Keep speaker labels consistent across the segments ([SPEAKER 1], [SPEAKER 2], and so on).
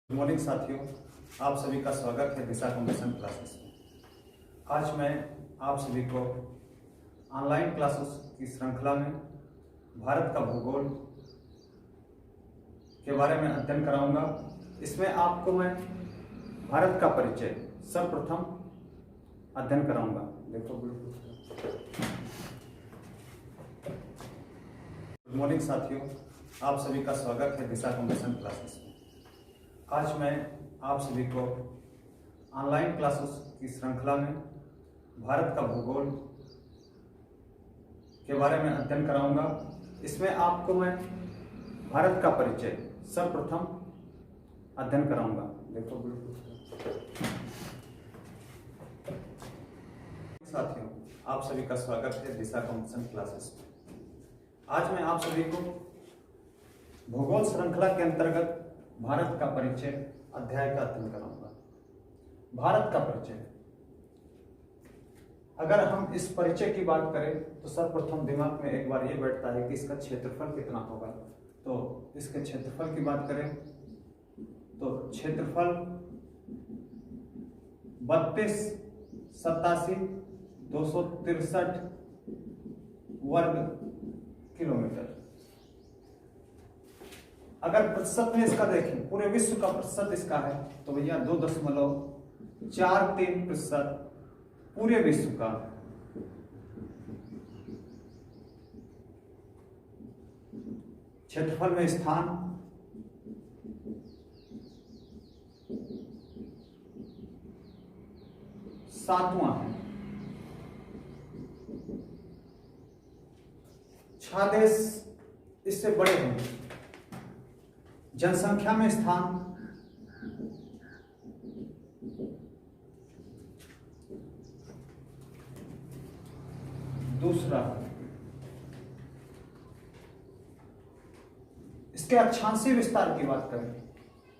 [SPEAKER 1] Good morning साथियों, आप सभी का स्वागत है दिशा कंप्यूटर क्लासेस में। आज मैं आप सभी को ऑनलाइन क्लासेस की श्रृंखला में भारत का भूगोल के बारे में अध्ययन कराऊंगा। इसमें आपको मैं भारत का परिचय सर्वप्रथम अध्ययन कराऊंगा। देखो गुड मॉर्निंग साथियों, आप सभी का स्वागत है दिशा कंप्यूटर क्लासेस में। आज मैं आप सभी को ऑनलाइन क्लासेस की श्रृंखला में भारत का भूगोल के बारे में अध्ययन कराऊंगा। इसमें आपको मैं भारत का परिचय सर्वप्रथम अध्ययन कराऊंगा। देखो साथियों, आप सभी का स्वागत है दिशा कंप्यूटर क्लासेस में। आज मैं आप सभी को भूगोल श्रृंखला के अंतर्गत भारत का परिचय अध्याय का अध्ययन कराऊंगा। भारत का परिचय, अगर हम इस परिचय की बात करें तो सर्वप्रथम दिमाग में एक बार ये बैठता है कि इसका क्षेत्रफल कितना होगा। तो इसके क्षेत्रफल की बात करें तो क्षेत्रफल 32,87,263 वर्ग किलोमीटर। अगर प्रतिशत में इसका देखें, पूरे विश्व का प्रतिशत इसका है तो भैया 2.43% पूरे विश्व का। क्षेत्रफल में स्थान 7वां है। 6 देश इससे बड़े हैं। जनसंख्या में स्थान 2रा। इसके अक्षांशीय विस्तार की बात करें,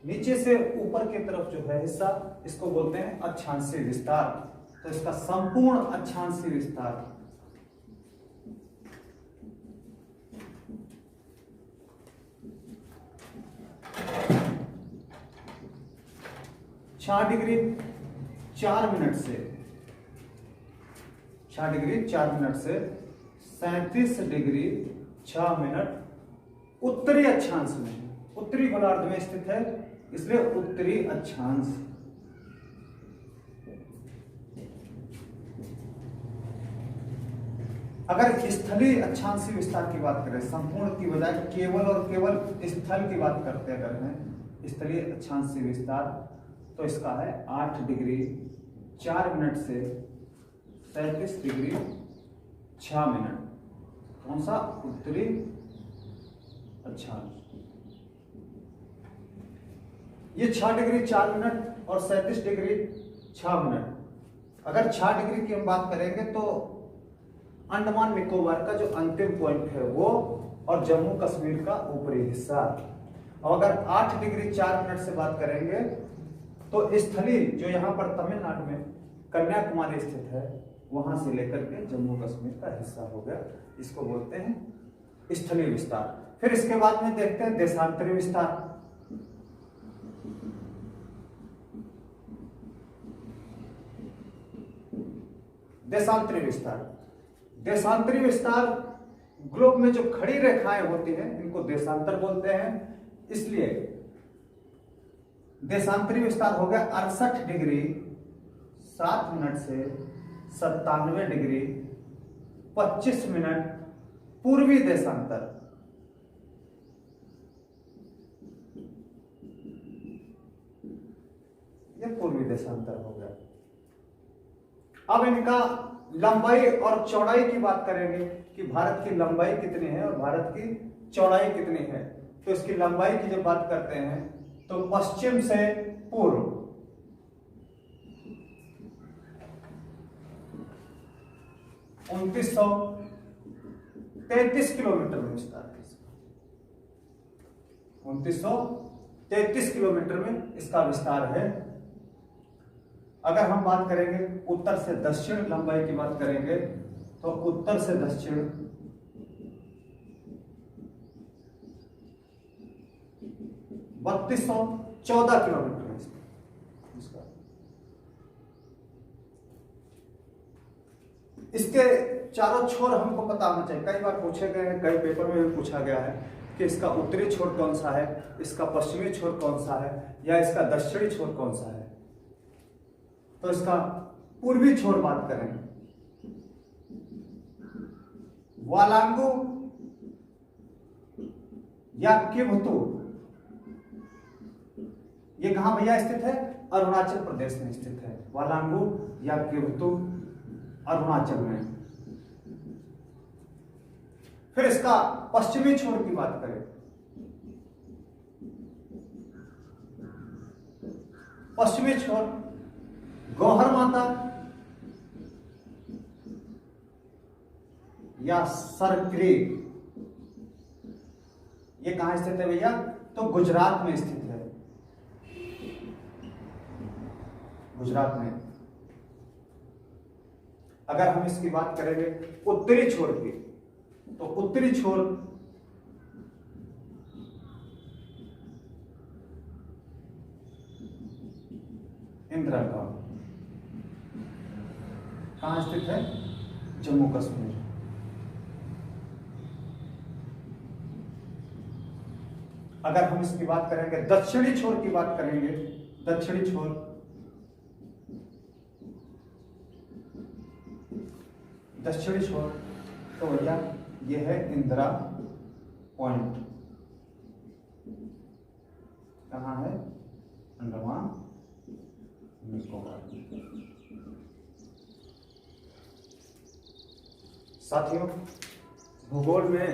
[SPEAKER 1] नीचे से ऊपर की तरफ जो है हिस्सा, इसको बोलते हैं अक्षांशीय विस्तार। तो इसका संपूर्ण अक्षांशीय विस्तार 6 डिग्री 4 मिनट से 37 डिग्री 6 मिनट उत्तरी अक्षांश में, उत्तरी गोलार्ध में स्थित है, इसलिए उत्तरी अक्षांश। अगर स्थलीय अक्षांशीय विस्तार की बात करें, संपूर्ण की बजाय केवल और केवल स्थल की बात करते अगर हैं स्थलीय अक्षांशीय विस्तार, तो इसका है 8 डिग्री 4 मिनट से 37 डिग्री 6 मिनट। कौन सा? उत्तरी अक्षांश। ये 6 डिग्री 4 मिनट और 37 डिग्री 6 मिनट। अगर 6 डिग्री की हम बात करेंगे तो अंडमान निकोबार का जो अंतिम पॉइंट है वो, और जम्मू कश्मीर का ऊपरी हिस्सा। और अगर 8 डिग्री 4 मिनट से बात करेंगे तो स्थलीय जो यहाँ पर तमिलनाडु में कन्याकुमारी स्थित है, वहां से लेकर के जम्मू कश्मीर का हिस्सा हो गया। इसको बोलते हैं स्थलीय विस्तार। फिर इसके बाद में देखते हैं देशांतरी विस्तार। देशांतरी विस्तार, देशांतरी विस्तार ग्लोब में जो खड़ी रेखाएं होती हैं इनको देशांतर बोलते हैं। इसलिए देशांतरी विस्तार हो गया 68 डिग्री 7 मिनट से 97 डिग्री 25 मिनट पूर्वी देशांतर। यह पूर्वी देशांतर हो गया। अब इनका लंबाई और चौड़ाई की बात करेंगे कि भारत की लंबाई कितनी है और भारत की चौड़ाई कितनी है। तो इसकी लंबाई की जब बात करते हैं तो पश्चिम से पूर्व 2933 किलोमीटर में विस्तार है। 2933 किलोमीटर में इसका विस्तार है। अगर हम बात करेंगे उत्तर से दक्षिण लंबाई की बात करेंगे तो उत्तर से दक्षिण 32 14 किलोमीटर है इसका। इसके चारों छोर हमको पता होना चाहिए। कई बार पूछे गए हैं, कई पेपर में भी पूछा गया है कि इसका उत्तरी छोर कौन सा है, इसका पश्चिमी छोर कौन सा है, या इसका दक्षिणी छोर कौन सा है। तो इसका पूर्वी छोर बात करें, वालांगू या किवतु, ये कहां भैया स्थित है? अरुणाचल प्रदेश में स्थित है। वालांगू या किवतु अरुणाचल में। फिर इसका पश्चिमी छोर की बात करें, पश्चिमी छोर गौहर माता या सरक्री, ये कहां स्थित है भैया? तो गुजरात में स्थित है, गुजरात में। अगर हम इसकी बात करेंगे उत्तरी छोर की, तो उत्तरी छोर इंदिरा गांव कहां स्थित है? जम्मू कश्मीर। अगर हम इसकी बात करेंगे दक्षिणी छोर की बात करेंगे, दक्षिणी छोर दक्षिणी छोर तो भैया ये है इंदिरा पॉइंट। कहां है? अंडमान निकोबार। साथियों, भूगोल में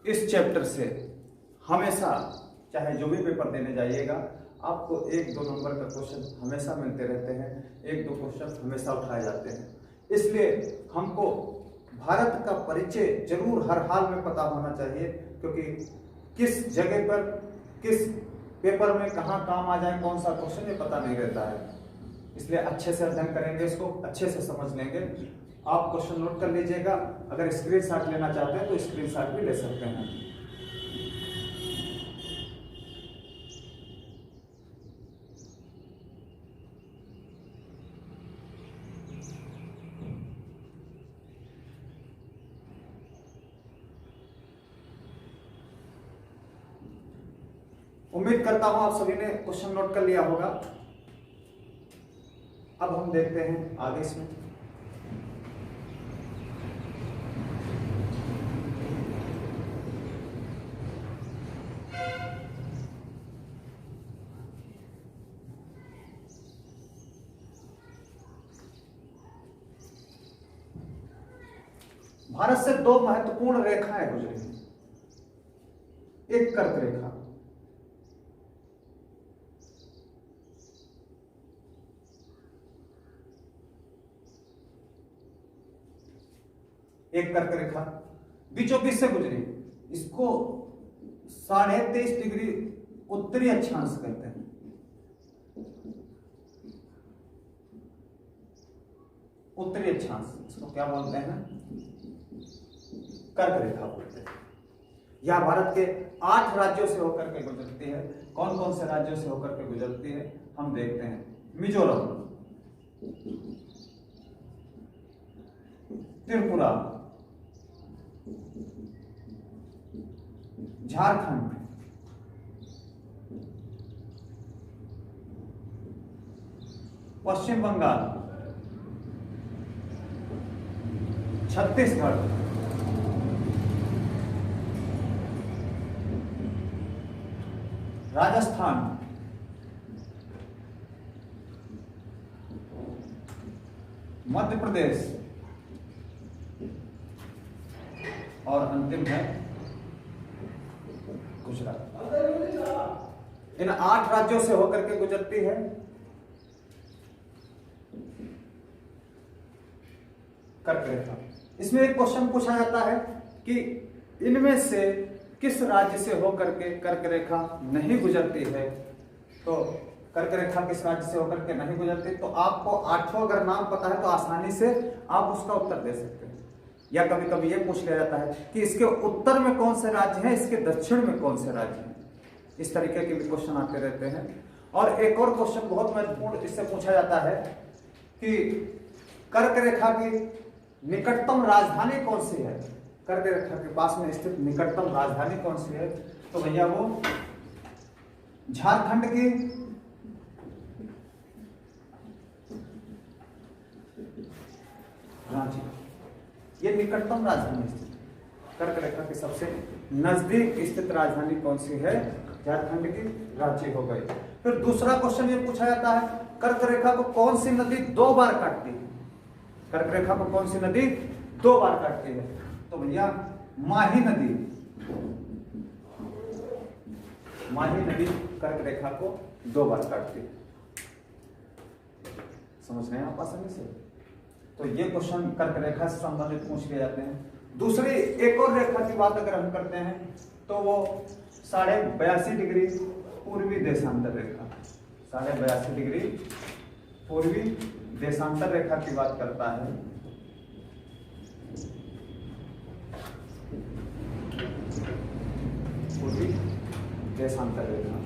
[SPEAKER 1] इस चैप्टर से हमेशा, चाहे जो भी पेपर देने जाइएगा, आपको 1-2 नंबर का क्वेश्चन हमेशा मिलते रहते हैं, 1-2 क्वेश्चन हमेशा उठाए जाते हैं। इसलिए हमको भारत का परिचय जरूर हर हाल में पता होना चाहिए, क्योंकि किस जगह पर किस पेपर में कहाँ काम आ जाए कौन सा क्वेश्चन, ये पता नहीं रहता है। इसलिए अच्छे से अध्ययन करेंगे, इसको अच्छे से समझ लेंगे। आप क्वेश्चन नोट कर लीजिएगा, अगर स्क्रीनशॉट लेना चाहते हैं तो स्क्रीनशॉट भी ले सकते हैं। उम्मीद करता हूं आप सभी ने क्वेश्चन नोट कर लिया होगा। अब हम देखते हैं आगे इसमें। भारत से 2 महत्वपूर्ण रेखाएं गुजरी। एक कर्क रेखा, एक कर्क रेखा बीचों बीच से गुजरी। इसको 23.5 डिग्री उत्तरी अक्षांश कहते हैं। उत्तरी अक्षांश, इसको क्या बोलते हैं? कर्क रेखा बोलते हैं। यह भारत के 8 राज्यों से होकर के गुजरती है। कौन कौन से राज्यों से होकर के गुजरती है हम देखते हैं। मिजोरम, त्रिपुरा, झारखंड, पश्चिम बंगाल, छत्तीसगढ़, राजस्थान, मध्य प्रदेश और अंतिम है गुजरात। इन 8 राज्यों से होकर के गुजरती है। कर्क रेखा। इसमें एक क्वेश्चन पूछा जाता है कि इनमें से किस राज्य से होकर के कर्क रेखा नहीं गुजरती है। तो कर्क रेखा किस राज्य से होकर के नहीं गुजरती, तो आपको 8वां अगर नाम पता है तो आसानी से आप उसका उत्तर दे सकते हैं। या कभी कभी ये पूछ लिया जाता है कि इसके उत्तर में कौन से राज्य हैं, इसके दक्षिण में कौन से राज्य हैं। इस तरीके के भी क्वेश्चन आते रहते हैं। और एक और क्वेश्चन बहुत महत्वपूर्ण इससे पूछा जाता है कि कर्क रेखा की निकटतम राजधानी कौन सी है, कर्क रेखा के पास में स्थित निकटतम राजधानी कौन सी है, तो भैया वो झारखंड की रांची, ये निकटतम राजधानी स्थित कर्क रेखा की सबसे नजदीक स्थित राजधानी कौन सी है, झारखंड की रांची हो गई। फिर दूसरा क्वेश्चन ये पूछा जाता है कर्क रेखा को कौन सी नदी 2 बार काटती है, कर्क रेखा को कौन सी नदी 2 बार काटती है, तो भैया माही नदी, माही नदी कर्क रेखा को 2 बार काटती है। समझ रहे हैं आप आसानी से? तो ये क्वेश्चन कर्क रेखा से संबंधित पूछ लिए जाते हैं। दूसरी एक और रेखा की बात अगर हम करते हैं तो वो 82.5 डिग्री पूर्वी देशांतर रेखा, 82.5 डिग्री पूर्वी देशांतर रेखा की बात करता है। पूर्वी देशांतर रेखा,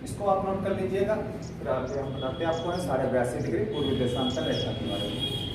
[SPEAKER 1] इसको आप नोट कर लीजिएगा। फिर आगे हम बताते हैं आपको 82.5 डिग्री पूर्वी देशांतर रेखा के बारे में।